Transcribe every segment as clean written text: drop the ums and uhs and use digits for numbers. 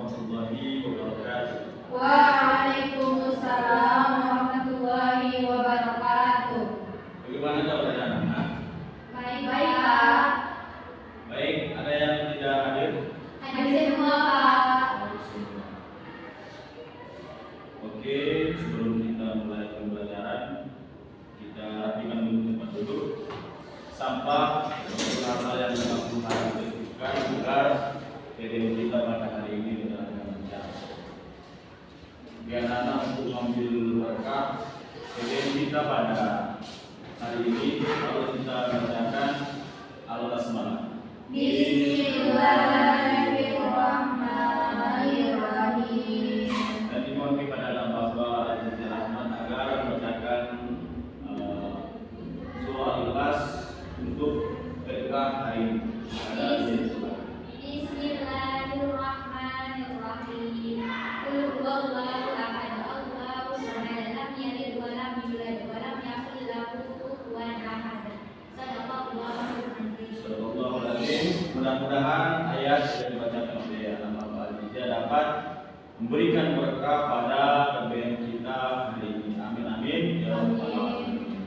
warahmatullahi wabarakatuh. Waalaikumsalam warahmatullahi wabarakatuh. Bagaimana kabarnya anak-anak? Baik, Pak. Baik, ada yang tidak hadir? Hadir semua, Pak. Oke, sebelum kita mulai pembelajaran, kita rapikan dulu tempat duduk. Sampah dan hal yang dapat menghasilkan agar video kita pada hari ini dengan lancar. Biar anak untuk mengambil berkah video kita pada hari ini, kalau kita bacakan Al-Basmalah. Bismillahirrahmanirrahim. Dan dimohon kepada Bapak dan Rahman agar membacakan surah Al-Ikhlas untuk berkah hari ini. Bismillahirrahmanirrahim. Qul huwallahu ahad, Allahus samad, lam yalid wa lam yulad wa lam yakul lahu kufuwan ahad. Shadaqallahul azim. Sallallahu alaihi. Mudah-mudahan ayat yang dibacakan oleh anak Bapak Aditya dapat memberikan berkah pada KBM kita hari ini. Amin amin ya rabbal alamin.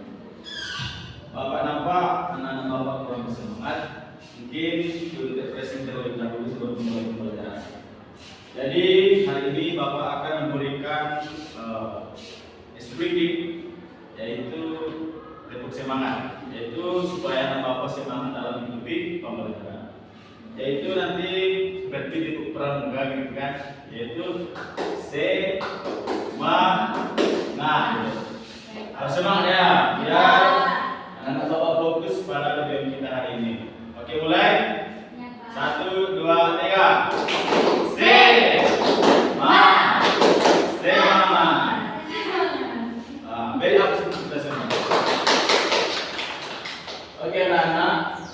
Bapak nampak anak-anak Bapak kurang semangat, mungkin dulu refreshing terlebih dahulu sebelum mulai pembelajaran. Jadi hari ini Bapak akan memberikan speaking, yaitu tepuk semangat, yaitu supaya anak Bapak semangat dalam mengikuti pembelajaran. Yaitu nanti seperti tepuk pramuka gitu kan, yaitu semangat. Harus semangat ya, biar anak Bapak fokus pada video kita hari ini. Oke, mulai. 1, 2, 3. Semangat. Semangat. Very absurd kita semua. Oke, anak-anak.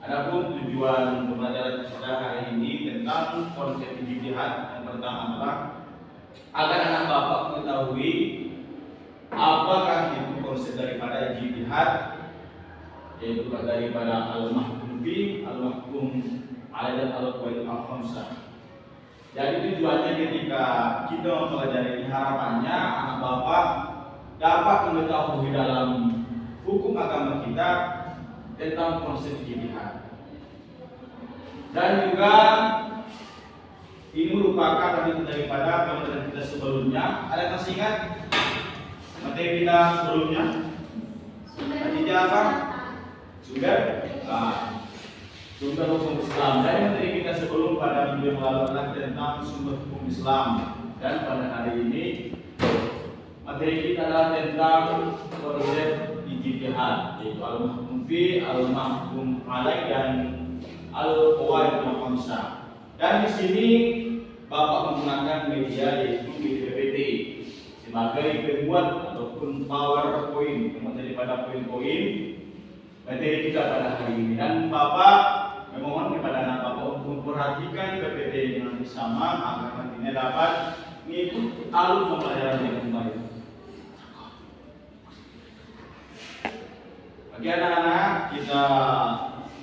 Adapun tujuan pembelajaran kita hari ini tentang konsep jihad yang pertama adalah agar anak Bapak mengetahui apakah itu konsep daripada jihad, yaitu daripada al-mahkum fi, al-mahkum alaih dan al-qawaid al-khamsah. Jadi tujuannya ketika kita mempelajari ini, harapannya anak Bapak dapat mengetahui dalam hukum agama kita tentang konsep jihad. Dan juga ini merupakan daripada pembelajaran kita sebelumnya. Ada yang masih ingat materi kita sebelumnya? Materi apa? Sumber hukum Islam. Dan materi kita sebelum pada minggu yang lalu adalah tentang sumber hukum Islam. Dan pada hari ini materi kita adalah tentang konsep jihad, yaitu al-mahkum fi, al-mahkum alaih dan al-qawaid al-khamsah. Dan di sini Bapak menggunakan media yaitu PPT sebagai pembuat ataupun PowerPoint daripada poin-poin materi kita pada hari ini. Dan Bapak memohon kepada anak Bapak untuk memperhatikan PPT dengan bersama agar nantinya dapat mengikuti alur pembelajaran dengan baik. Bagi anak-anak, kita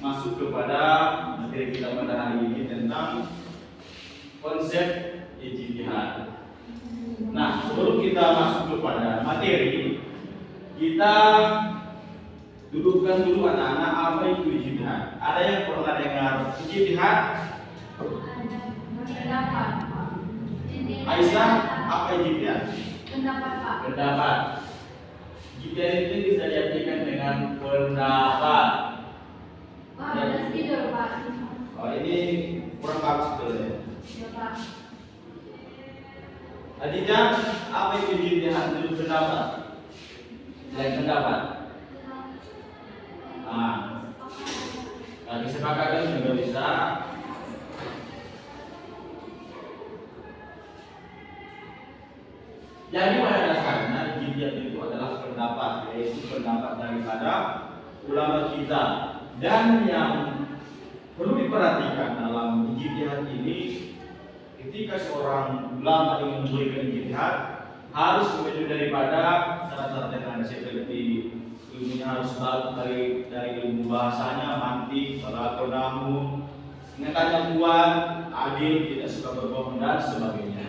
masuk kepada materi kita pada hari ini tentang konsep jihad. Nah, sebelum kita masuk kepada materi, kita dudukkan dulu anak-anak apa itu jihad. Ada yang pernah dengar jihad? Pendapat. Aisyah, apa jihad? Pendapat, Pak. Pendapat. Jihad itu bisa diartikan dengan pendapat. Pak, udah tidur, Pak. Oh, ini kurang bagus betul ya. Ya, Pak. Aditya, apa itu jihad? Itu pendapat. Lain pendapat. Disepakati juga bisa. Jadi pada dasarnya jihad itu adalah pendapat, yaitu pendapat daripada ulama kita. Dan yang perlu diperhatikan dalam jihad ini, ketika seorang ulama ingin memberikan jihad, harus memenuhi daripada syarat-syarat yang ada seperti ilmunya harus bagus dari ilmu bahasanya, mantik, balaghah, ingatan yang kuat, adil, tidak suka berbohong dan sebagainya.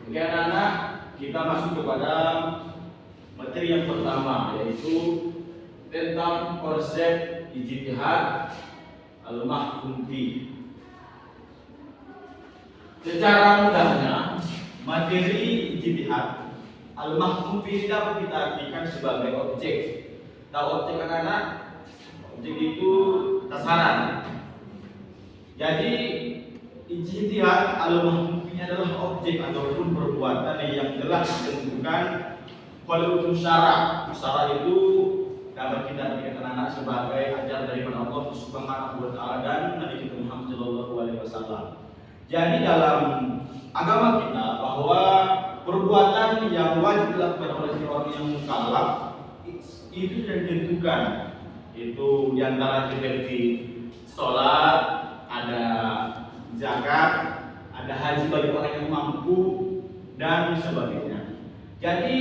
Oke anak-anak, kita masuk kepada materi yang pertama, yaitu tentang konsep ijtihad al-mahkum fi. Secara mudahnya, materi ijtihad al-mahkum fi dapat kita artikan sebagai objek. Tahu objek anak-anak? Objek itu sasaran. Jadi ijtihad al-mahkum fi adalah objek ataupun perbuatan yang telah ditentukan oleh hukum syara. Syara itu dapat kita artikan anak-anak sebagai ajaran daripada Allah Subhanahu wa taala dan Nabi kita Muhammad sallallahu alaihi wasallam. Jadi dalam agama kita bahwa perbuatan yang wajib dilakukan oleh seorang yang mukallaf itu sudah ditentukan. Itu diantara seperti sholat, ada zakat, ada haji bagi orang yang mampu dan sebagainya. Jadi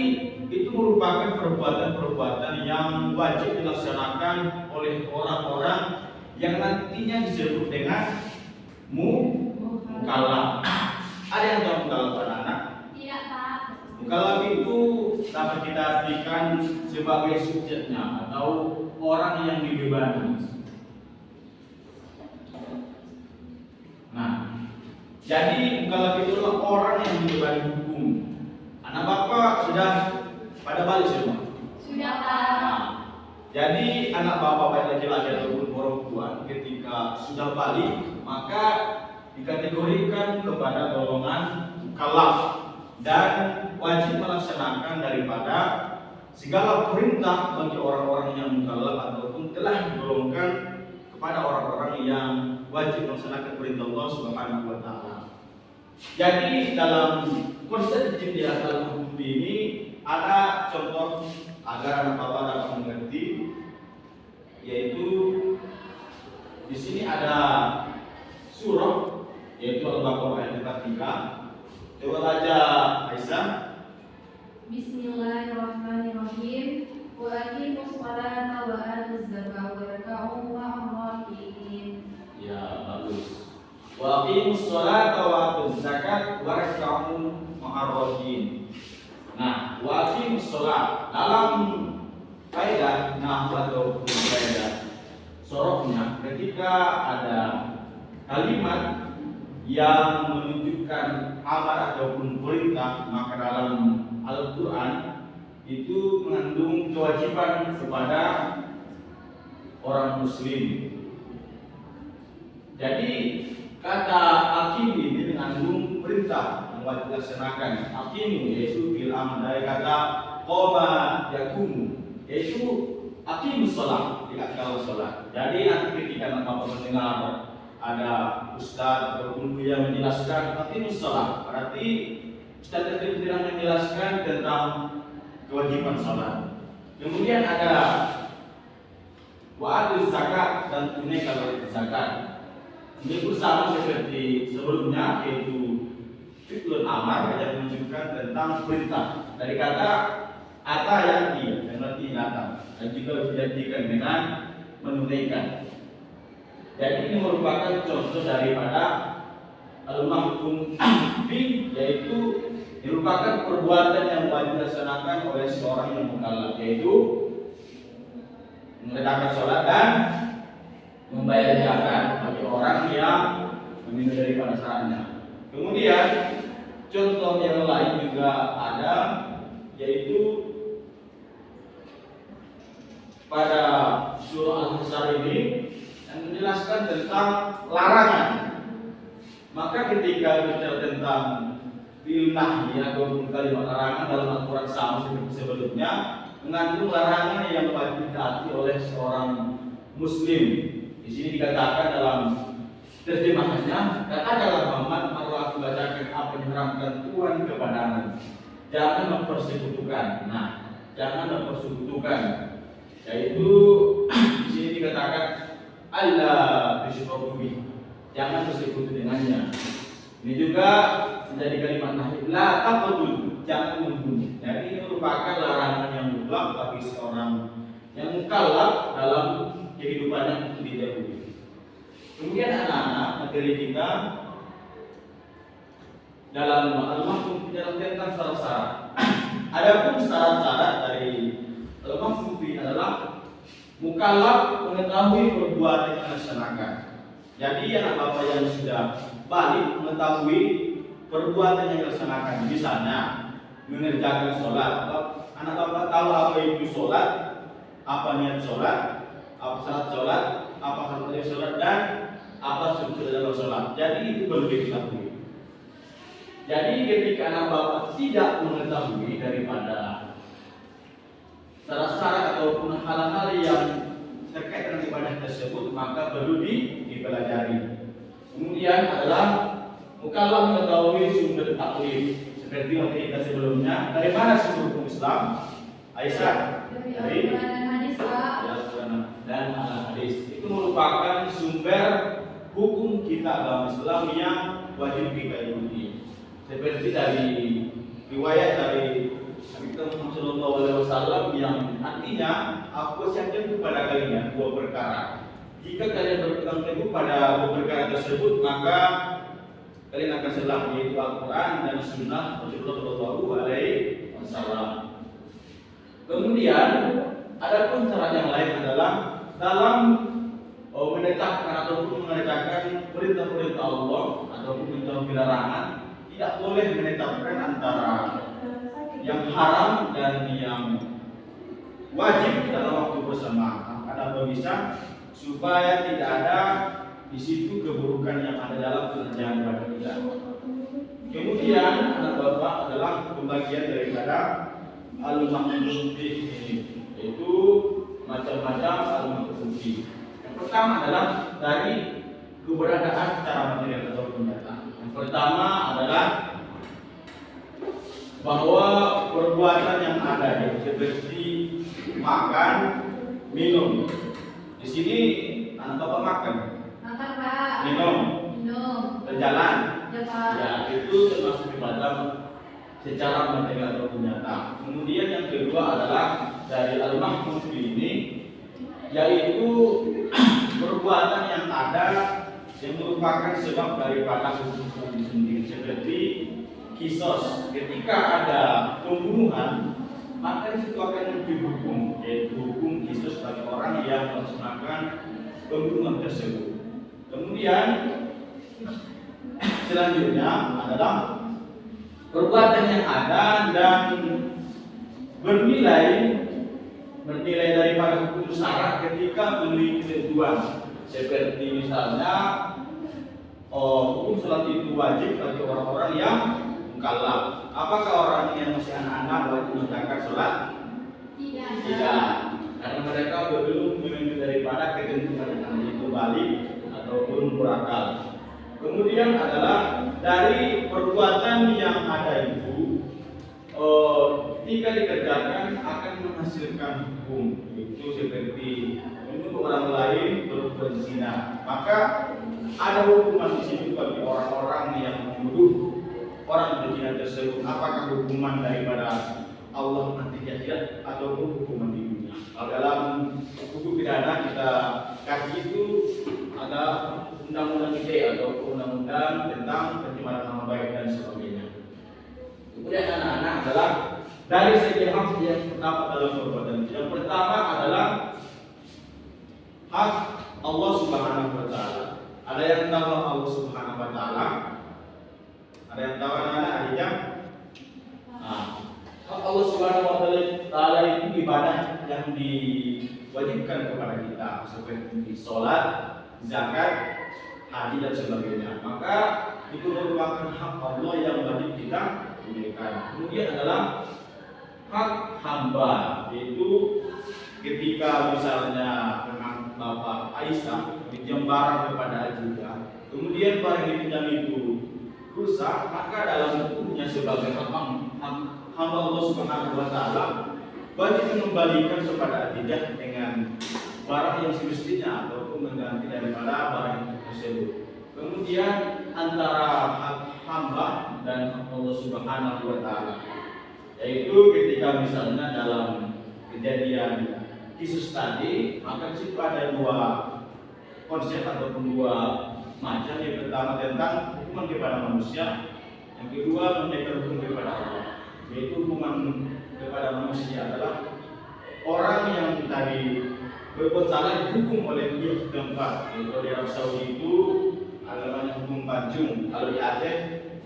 itu merupakan perbuatan-perbuatan yang wajib dilaksanakan oleh orang-orang yang nantinya disebut dengan mukallaf. Ada yang tahu mukallaf anak-anak? Tidak, Pak. Mukallaf itu dapat kita artikan sebagai subjeknya atau orang yang dibebani. Nah, jadi mukallaf itu adalah orang yang dibebani hukum. Anak bapak sudah pada balik semua? Sudah, Pak. Nah, jadi anak bapak baik laki-laki ataupun perempuan ketika sudah balik maka dikategorikan kepada golongan mukallaf dan wajib melaksanakan daripada segala perintah bagi orang-orang yang mukallaf ataupun telah digolongkan kepada orang-orang yang wajib melaksanakan perintah Allah Subhanahu wa taala. Jadi dalam konsep ijtihad al-mahkum ini ada contoh agar anak bapak dapat mengerti, yaitu di sini ada surah yaitu Al-Baqarah ayat 3. Coba baca Aisyah. Bismillahirrahmanirrahim. Wa aqimus sholata wa atuz zakata warka'u ma'ar raki'in. Ya, bagus. Wa aqimus sholata wa atuz zakata warka'u ma'ar raki'in. Nah, wa aqimus sholat dalam kaidah nahwu atau kaidah sorofnya ketika ada kalimat yang menunjukkan amar ataupun perintah, maka dalam Al-Quran itu mengandung kewajiban kepada orang muslim. Jadi kata akim ini mengandung perintah yang wajib dilaksanakan. Akim yaitu bil amr dari kata qoma yakumu, yaitu akim sholat, tidak kalau sholat. Jadi nanti ketika bapak mendengar ada ustaz ataupun yang menjelaskan aqimus shalah, berarti ustaz itu tidak menjelaskan tentang kewajiban salat. Kemudian ada wa'atuz zakat dan tunaikan zakat. Ini pun sama seperti sebelumnya, yaitu fi'lul amar yang menunjukkan tentang perintah dari kata ata yati yang berarti datang dan juga dijanjikan dengan menunaikan. Jadi ini merupakan contoh daripada al-mahkum fi, yaitu merupakan perbuatan yang wajib dilaksanakan oleh seorang yang mukallaf, yaitu mengerjakan sholat dan membayar zakat bagi orang yang memenuhi daripada syaratnya. Kemudian contoh yang lain juga ada, yaitu pada surah Al-Hasr ini yang menjelaskan tentang larangan. Maka ketika bicara tentang nahi ataupun kalimat larangan dalam Al-Quran sama seperti sebelumnya, mengandung larangan yang wajib ditaati oleh seorang muslim. Di sini dikatakan dalam terjemahannya, katakanlah Muhammad, maka aku bacakan apa yang diharamkan Tuhan kepadamu. Jangan mempersekutukan. Nah, jangan mempersekutukan. Yaitu di sini dikatakan Allah bisyukur, jangan bersekutu dengannya. Ini juga menjadi kalimat nahi, la taqtul, jangan membunuh. Jadi ini merupakan larangan yang mutlak bagi seorang yang mukallaf dalam kehidupannya untuk didahului. Kemudian anak-anak, materi kita dalam al-mahfum tentang syarat-syarat. Adapun syarat-syarat dari al-mahfum adalah mukallaf mengetahui perbuatan yang dilaksanakan. Jadi anak bapak yang sudah balik mengetahui perbuatan yang dilaksanakan, misalnya mengerjakan sholat. Anak bapak tahu apa itu sholat, apa niat sholat, apa syarat sholat, apa syarat sholat, dan apa struktur dalam sholat. Jadi itu perlu diketahui. Jadi ketika anak bapak tidak mengetahui daripada syarat-syarat ataupun hal-hal yang terkait dengan ibadah tersebut, maka perlu dipelajari. Kemudian adalah mukallaf mengetahui sumber taklif, seperti yang kita sebelumnya. Dari mana sumber hukum Islam? Aisyah dari hadis, Pak. Dan hadis. Itu merupakan sumber hukum kita agama Islam yang wajib kita ikuti. Seperti dari riwayat dari Nabi Muhammad SAW yang artinya, aku wasiatkan kepada kalian dua perkara. Jika kalian berpegang teguh pada dua perkara tersebut, maka kalian akan selamat, yaitu Al-Quran dan Sunnah Rasulullah Shallallahu Alaihi Wasallam. Kemudian, adapun syarat yang lain adalah dalam menetapkan ataupun mengerjakan perintah-perintah Allah ataupun menjauhi larangan, tidak boleh menetapkan antara yang haram dan yang wajib dalam waktu bersamaan. Ada bisa supaya tidak ada di situ keburukan yang ada dalam pengerjaan ibadah kita. Kemudian anak bapak adalah pembagian daripada al-mahfum ini, yaitu macam-macam al-mahfum. Yang pertama adalah dari keberadaan secara material atau nyata. Yang pertama adalah bahwa perbuatan yang ada seperti makan, minum. Di sini anak bapak makan, Pak. minum, berjalan. Ya, Pak. Ya, itu termasuk ibadah secara material atau nyata. Kemudian yang kedua adalah dari al-mahfum ini, yaitu perbuatan yang ada yang merupakan sebab daripada hukum sendiri, seperti kisos. Ketika ada pembunuhan, maka itu akan dihukum, yaitu hukum kisos bagi orang yang melaksanakan pembunuhan tersebut. Kemudian selanjutnya adalah perbuatan yang ada dan bernilai daripada hukum syarat ketika memiliki ketentuan, seperti misalnya hukum sholat itu wajib bagi orang-orang yang mukallaf. Apakah orang yang masih anak-anak wajib mengerjakan sholat? Tidak, karena mereka belum memiliki daripada ketentuan yang itu balik ataupun berakal. Kemudian adalah dari perbuatan yang ada itu, ketika dikerjakan akan menghasilkan hukum, itu seperti menuduh orang lain berbuat zina, maka ada hukuman di situ bagi orang-orang yang menuduh orang berzina tersebut. Apakah hukuman daripada Allah nanti di akhirat ataupun hukuman di dunia? Kalau dalam hukum pidana kita kaji itu ada undang-undang ITE atau undang-undang tentang pencemaran nama baik dan sebagainya. Kemudian anak-anak adalah dari segi hak yang terdapat dalam perbuatan. Yang pertama adalah hak Allah Subhanahu Wa Taala. Ada yang tahu Allah Subhanahu Wa Taala? Ada yang tahu anak-anak adiknya? Hak Allah Subhanahu Wa Taala itu ibadah yang diwajibkan kepada kita, seperti sholat, zakat, haji dan sebagainya. Maka itu merupakan hak Allah yang wajib kita tunaikan. Kemudian adalah hak hamba, yaitu ketika misalnya memang Bapak Aisyah pinjam barang kepada Ajuda, kemudian barang yang dipinjam itu rusak, maka dalam hukumnya sebagai hamba Allah Subhanahu Wa Taala wajib mengembalikan kepada Ajuda dengan barang yang semestinya ataupun mengganti daripada barang tersebut. Kemudian antara hak hamba dan Allah Subhanahu Wa Taala, yaitu ketika misalnya dalam kejadian Yesus tadi, maka di situ ada dua konsep ataupun dua macam. Yang pertama tentang hukuman kepada manusia, yang kedua mengenai hukuman kepada Allah. Yaitu hukuman kepada manusia adalah orang yang tadi berbuat salah dihukum oleh pihak tempat. Kalau di Arab Saudi itu ada namanya hukum panjung. Kalau di Aceh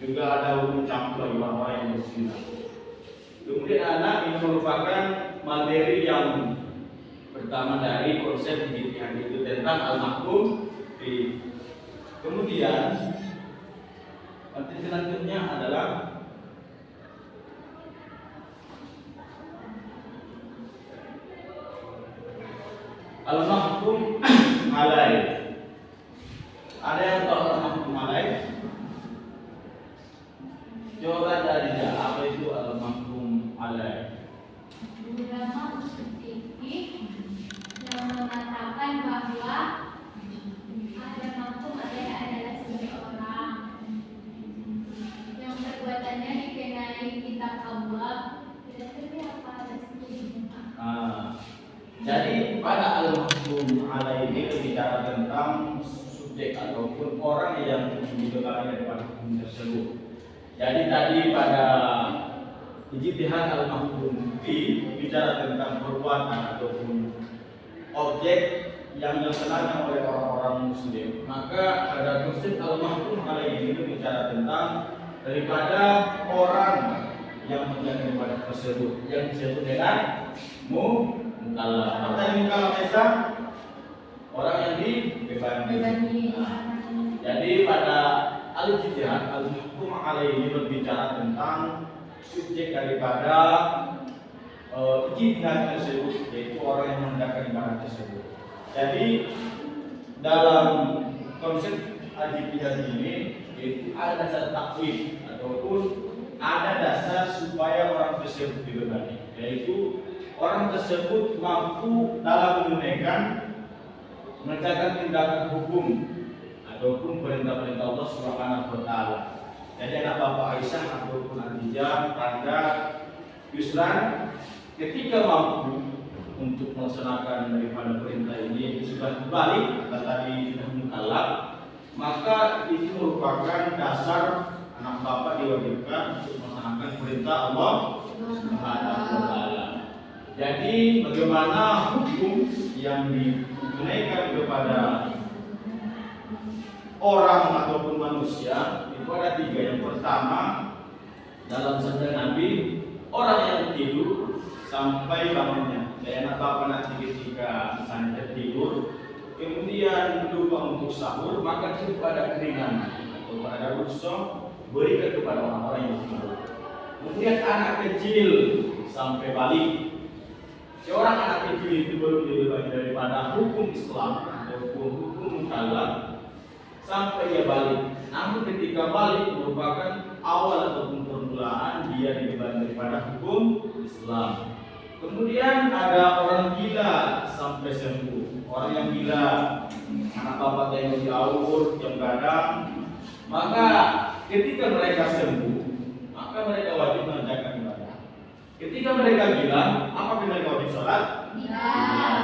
juga ada hukum campur bagi orang yang berzina. Kemudian anak ini merupakan materi yang pertama dari konsep ijtihad itu tentang al-mahkum fi. Kemudian materi selanjutnya adalah al-mahkum alaih. Ada yang tahu al-mahkum alaih? Coba cari apa itu al-mahkum alaih. Ulama usul fikih yang mengatakan bahwa ada mahkum alaih adalah seseorang yang perbuatannya dikenai kitab Allah. Kira-kira apa ada Jadi pada al-mahkum alaih ini berbicara tentang subjek ataupun orang yang dibebani daripada hukum tersebut. Jadi tadi pada ijtihad al-mahkum fi bicara tentang perbuatan ataupun objek yang dilaksanakan oleh orang-orang muslim. Maka ada konsep al-mahkum alaih ini bicara tentang daripada orang yang menjadi ibadah tersebut yang disebut dengan mukallaf. Apa yang mukallaf Esa? Orang yang dibebani. Jadi pada al-ijtihad al-mahkum alaih ini berbicara tentang subjek daripada ijtihad tersebut, yaitu orang yang menegakkan ibadah tersebut. Jadi dalam konsep ijtihad ini yaitu ada dasar takwif ataupun ada dasar supaya orang tersebut dibebani, yaitu orang tersebut mampu dalam menegakkan tindakan hukum ataupun perintah-perintah Allah Subhanahu wa taala. Jadi anak Bapak Aisyah ataupun Khadijah, Tanda, Yusran ketika mampu untuk melaksanakan daripada perintah ini sudah kembali atau tadi sudah mukallaf, maka itu merupakan dasar anak Bapak diwajibkan untuk melaksanakan perintah Allah Subhanahu wa taala. Jadi bagaimana hukum yang ditunaikan kepada orang ataupun manusia itu ada tiga. Yang pertama dalam sabda Nabi, orang yang tidur sampai bangunnya. Dan anak Bapak nanti ketika misalnya tertidur kemudian lupa untuk sahur, maka cukup ada keringan atau ada rukhsah berikan kepada orang-orang yang tidur. Kemudian anak kecil sampai balik. Seorang anak kecil itu belum dibebani daripada hukum Islam ataupun hukum mukallaf sampai dia balik. Namun ketika balik merupakan awal ataupun permulaan dia dibebani daripada hukum Islam. Kemudian ada orang gila sampai sembuh. Orang yang gila, anak bapak yang diaur, yang gadang, maka ketika mereka sembuh, maka mereka wajib mengerjakan ibadah. Ketika mereka gila, apakah mereka wajib sholat? Tidak.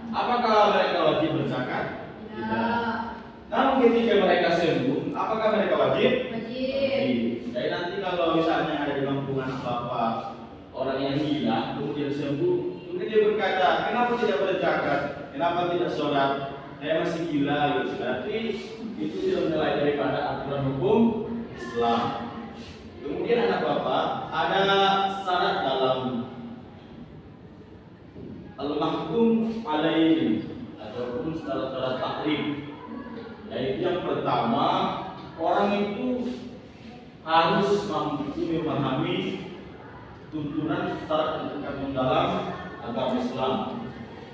Apakah mereka wajib berzakat? Tidak. Namun ketika mereka sembuh, apakah mereka wajib? Wajib. Jadi nanti kalau misalnya ada di kampung anak bapak orang yang gila kemudian sembuh, mungkin dia berkata, kenapa tidak berzakat? Kenapa tidak sholat? Saya masih gila gitu. Berarti itu tidak menilai daripada aturan hukum Islam. Kemudian anak bapak ada syarat dalam al-mahkum alaihi ataupun syarat-syarat taklif. Yaitu yang pertama, orang itu harus mampu memahami tuntunan syarat yang dalam agama Islam.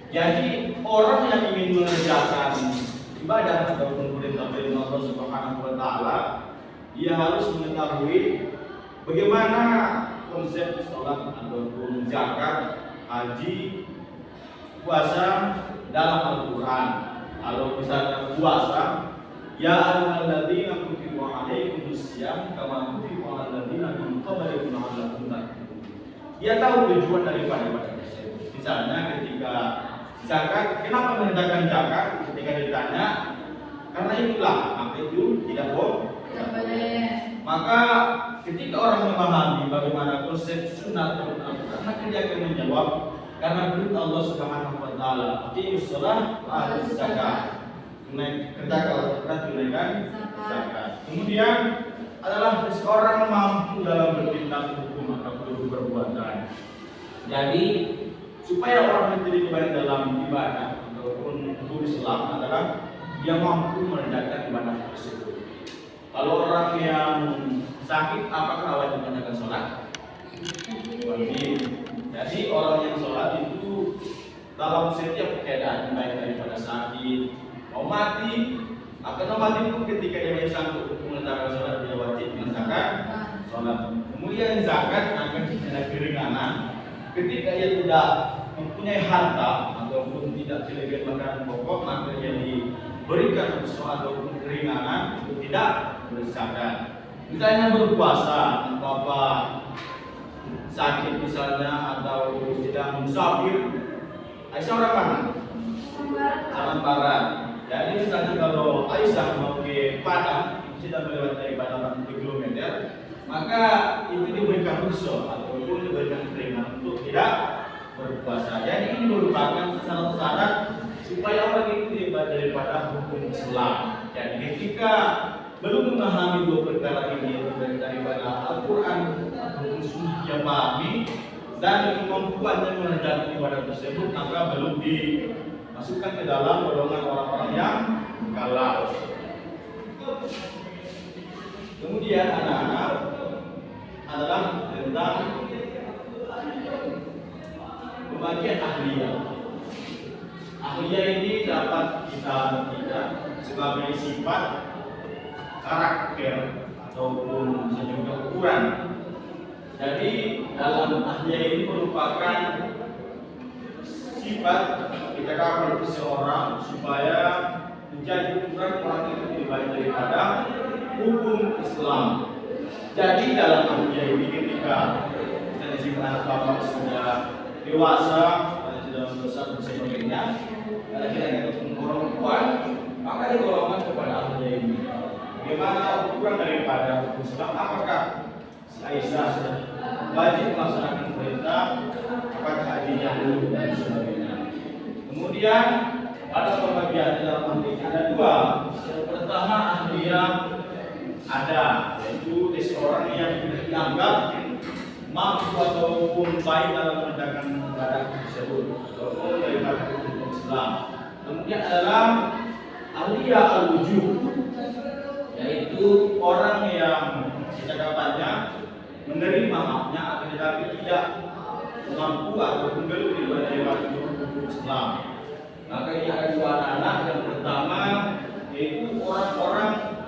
Jadi orang yang ingin mengerjakan ibadah ataupun perintah-perintah Allah Subhanahu wa taala, dia harus mengetahui bagaimana konsep sholat ataupun zakat, haji, puasa dalam Al-Quran. Kalau misalnya puasa, ya ayyuhalladzina kutiba alaikumusiyam kama kutiba alal ladzina min qablikum la'allakum tattaqun. Dia tahu tujuan daripada ibadah tersebut. Misalnya ketika zakat, kenapa menegakkan zakat? Ketika ditanya, karena itulah, maka itu tidak boleh. Maka ketika orang memahami bagaimana konsep sunnatul Al-Quran, maka dia akan menjawab karena perintah Allah Subhanahu wa taala, "Aqimus shalah wa atuz zakat." Tunaikan zakat. Kemudian adalah seorang mampu dalam bertindak hukum atau perbuatan. Jadi supaya orang itu diterima dalam ibadah ataupun hukum Islam adalah dia mampu menegakkan ibadah tersebut. Kalau orang yang sakit, apakah wajib menegakkan sholat? Wajib. Jadi orang yang sholat itu dalam setiap keadaan, baik daripada sakit, mau mati, akan mati pun ketika dia masih sanggup untuk menegakkan sholat, dia wajib menegakkan sholat. Kemudian zakat akan ada keringanan ketika ia tidak mempunyai harta ataupun tidak kelebihan makanan pokok, maka dia diberikan suatu keringanan untuk tidak berzakat. Misalnya berpuasa, apa sakit misalnya atau sedang musafir, Aisyah orang mana? Jalan barat. Jadi misalnya kalau Aisyah mau ke Padang, sudah melewati dari Padang 40 km, maka itu diberikan rukhsah ataupun diberikan keringanan untuk tidak berpuasa. Jadi ini merupakan syarat-syarat supaya orang itu bebas daripada hukum Islam. Jadi ketika belum memahami dua perkara ini daripada Al-Quran hukum sunnah yang pahami dan kemampuannya menegakkan ibadah tersebut, maka belum dimasukkan ke dalam golongan orang-orang yang galau. Kemudian anak-anak adalah tentang pembagian ahliyah. Ahliyah ini dapat kita artikan sebagai sifat, karakter ataupun juga ukuran. Jadi dalam ahliyah ini merupakan sifat kita kabar seseorang supaya menjadi ukuran orang itu lebih baik daripada hukum Islam. Jadi dalam ahliyah ini ketika kita disebut anak bapak sudah dewasa, sudah besar dan sebagainya, kalau kita ketemu perempuan, maka digolongkan kepada ahliyah ini. Bagaimana ukuran daripada hukum Islam? Apakah si Aisyah sudah wajib melaksanakan perintah? Apakah hajinya dulu dan sebagainya? Kemudian pada pembagian dalam ahliyah ada dua. Yang pertama ahliyah ada, yaitu seseorang yang tidak dianggap mampu ataupun baik dalam menegakkan ibadah tersebut ataupun daripada hukum Islam. Kemudian adalah ahliyah al-wujub, yaitu orang yang cakapannya menerima haknya akan tetapi tidak mampu ataupun belum daripada hukum Islam. Maka ini ada dua anak. Yang pertama yaitu orang-orang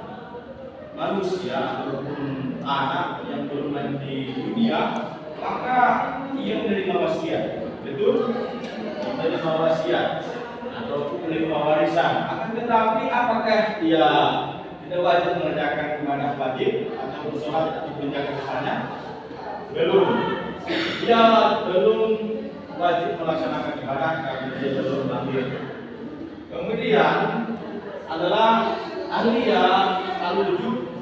manusia ataupun anak yang belum di dunia, maka ia menerima wasiat, betul? Menerima wasiat ataupun menerima warisan. Akan tetapi apakah dia tidak wajib mengerjakan ibadah wajib atau sholat atau menjaga kesana? Belum. Dia belum wajib melaksanakan ibadah karena dia belum lahir. Kemudian adalah ahliyah al-wujub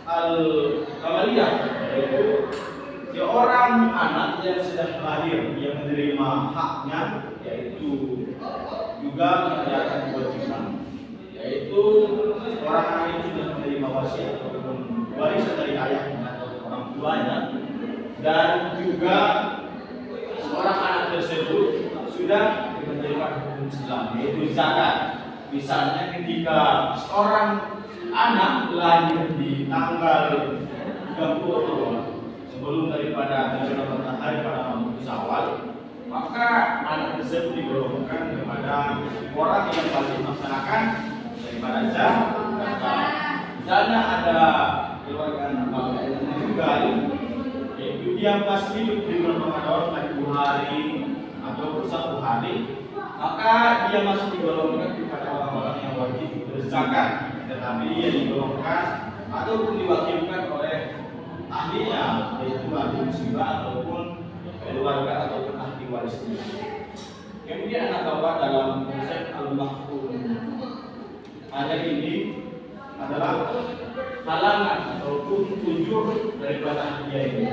al-kamaliyah, yaitu seorang anak yang sudah lahir yang menerima haknya, yaitu juga mengerjakan kewajiban, yaitu seorang anak yang sudah menerima wasiat ataupun warisan dari ayahnya atau orang tuanya, dan juga seorang anak tersebut sudah menerima hukum Islam, yaitu zakat. Misalnya ketika seorang anak lahir di tanggal 30 sebelum daripada terbenam matahari pada malam Syawal, maka anak tersebut digolongkan kepada orang yang wajib melaksanakan daripada zakat. Misalnya ada keluarga anak yang meninggal, yaitu dia masih hidup di bulan Ramadan 10 hari atau 1 hari, maka dia masih digolongkan kepada orang-orang yang wajib berzakat, tetapi ia digolongkan ataupun diwakilkan oleh ahlinya, yaitu ahli musibah ataupun keluarga ataupun ahli warisnya. Kemudian anak bapak dalam konsep al-mahfuz, ayat ini adalah halangan ataupun ujur daripada ahliyah ini.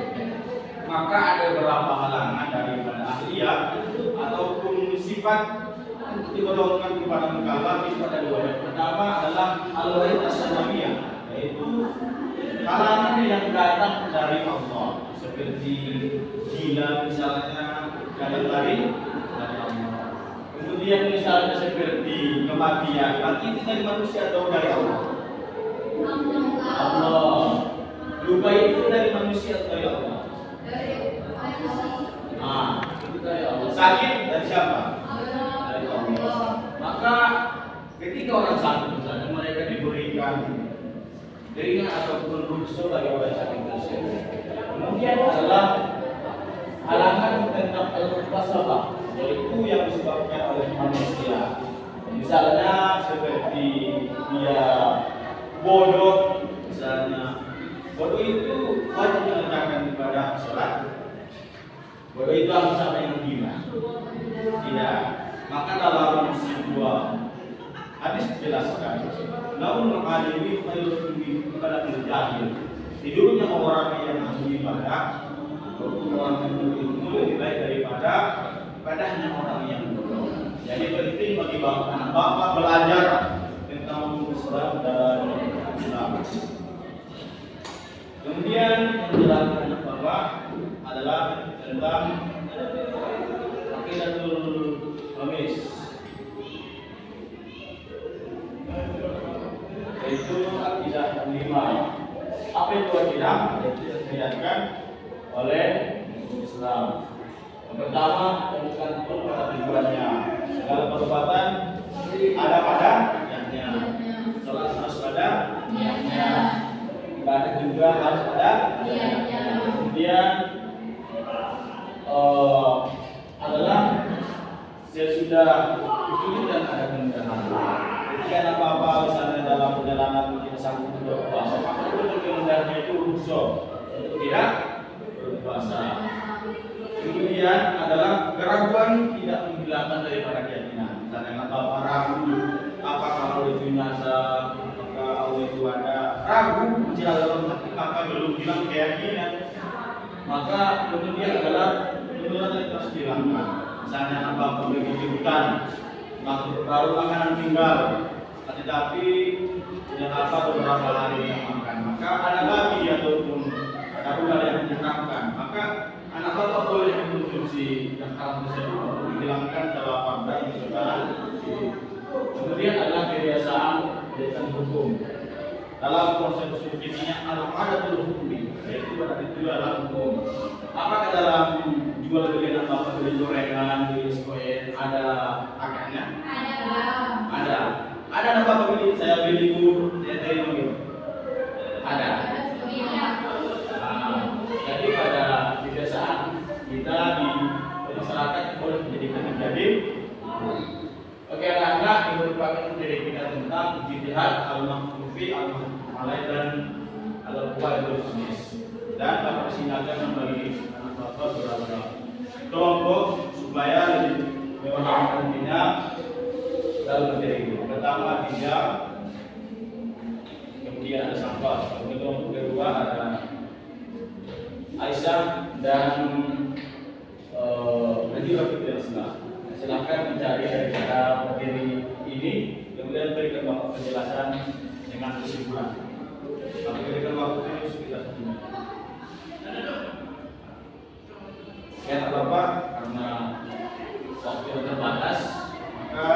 Maka ada beberapa halangan daripada ahliyah ataupun sifat digolongkan kepada mukallaf itu ada dua. Yang pertama adalah al-wa'id as-samawiyah, yaitu halangan yang datang dari Allah, seperti gila misalnya, jalan lari dari Allah. Kemudian misalnya seperti kematian, mati itu dari manusia atau dari Allah? Allah. Lupa itu dari manusia atau dari Allah? Itu dari Allah. Sakit dari siapa? Dari Allah. Maka ketika orang sakit misalnya, mereka diberikan ringan ataupun rukhsah bagi orang sakit tersebut. Kemudian adalah halangan tentang al-muhasabah, yaitu yang disebabkan oleh manusia. Misalnya seperti dia bodoh, misalnya bodoh itu wajib mengerjakan ibadah sholat. Bodoh itu harus sama yang gila? Tidak. Maka dalam sebuah hadis dijelaskan, namun mengalami khairul ibadah jahil. Tidurnya orang yang ahli ibadah, orang yang berilmu lebih baik daripada ibadahnya orang yang bodoh. Jadi penting bagi anak bapak belajar tentang Islam dan Islam. Kemudian yang dilakukan anak bapak adalah tentang aqidatul khamis, yaitu akidah lima. Apa itu akidah? Itu diajarkan oleh Islam. Yang pertama, temukan pada tujuannya. Segala perbuatan ada pada niatnya. Sholat harus pada niatnya. Ibadah juga harus ada niatnya. Kemudian adalah sesudah itu dan ada kemudahan. Ketika apa-apa misalnya dalam perjalanan kita sanggup berpuasa, maka itu kemudahannya itu rukhsah untuk tidak berpuasa. Kemudian adalah keraguan tidak menghilangkan daripada keyakinan. Misalnya bapak ragu apakah Allah itu nyata, apakah Allah itu ada, ragu menjelaskan dalam hati, maka belum hilang keyakinan. Maka kemudian adalah kemudian itu harus dihilangkan. Misalnya bapak pergi di hutan, baru makanan tinggal, tetapi yang apa beberapa hari tidak makan, maka ada lagi ataupun ada ular yang menyerangkan, maka anak bapak boleh mengkonsumsi yang haram tersebut untuk menghilangkan dalam dan kesukaran. Kemudian adalah kebiasaan dan hukum. Dalam konsep fikihnya al-adatul hukmi, yaitu pada itu adalah hukum. Apakah dalam jual beli anak bapak beli gorengan, beli skoen ada akadnya? Ada. Ada anak bapak beli, saya beli bubur, saya terima gitu. Ada. Jadi pada kebiasaan kita di masyarakat boleh menjadi. Oke, anak-anak yang merupakan materi kita tentang ijtihad al-mahfufi al-malai dan al-qawaidul khamis. Dan dapat disingkatkan membagi anak bapak beberapa kelompok supaya lebih memahami intinya dalam materi ini. Pertama 3, kemudian ada sampah. Kemudian kelompok kedua ada Aisyah dan Nabi Rasulullah. Silahkan mencari daripada materi ini, kemudian berikan bapak penjelasan dengan kesimpulan. Kami berikan waktu ini sekitar 1 menit. Ya, tak bapak, karena waktu yang terbatas, maka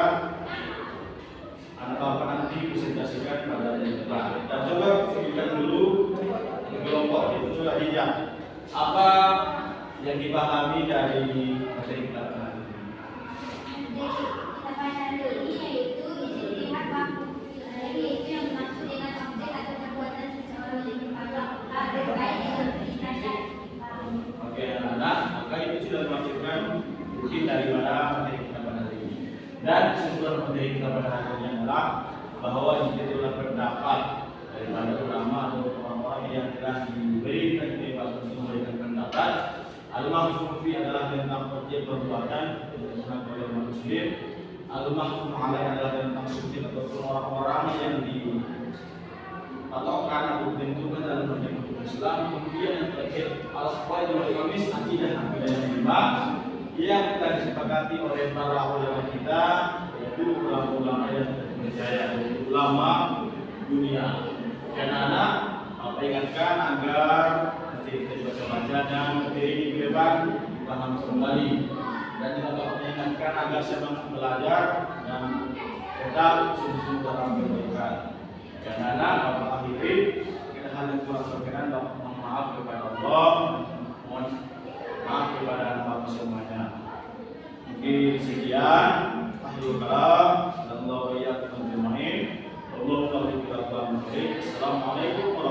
anak bapak nanti presentasikan pada yang terakhir. Dan coba berikan dulu di kelompok itu sudah hijab. Apa yang dipahami dari materi kita hari ini? Kita pandang dulu yaitu ijtihad mahfuz, yaitu yang dimaksud dengan objek atau perbuatan seseorang yang dipakai terkait dengan perintah syariat. Oke, anak, maka itu sudah dimaksudkan mungkin daripada materi kita pada hari ini. Dan kesimpulan materi kita pada hari ini adalah bahwa itu adalah pendapat daripada ulama atau orang-orang yang telah diberikan kebebasan untuk memberikan pendapat. Al-mahfufi adalah tentang dia perbuatan yang oleh manusia. Al-mahkum alaih adalah tentang suci ataupun orang-orang yang dipatokkan atau ditentukan dalam hukum Islam. Kemudian yang terakhir al-qawaid wal qamis, akidah yang lima yang telah disepakati oleh para ulama kita, yaitu ulama yang terpercaya, yaitu ulama dunia. Dan anak ingatkan agar nanti kita juga baca dan materi di depan paham kembali, dan juga mengingatkan agar semangat belajar dan tetap sungguh-sungguh dalam kebaikan. Dan anak bapak akhiri kita hanya kurang berkenan, mohon maaf kepada Allah, mohon maaf kepada anak bapak semuanya. Mungkin sekian akhirul kalam dan Allah ya Assalamualaikum warahmatullahi wabarakatuh.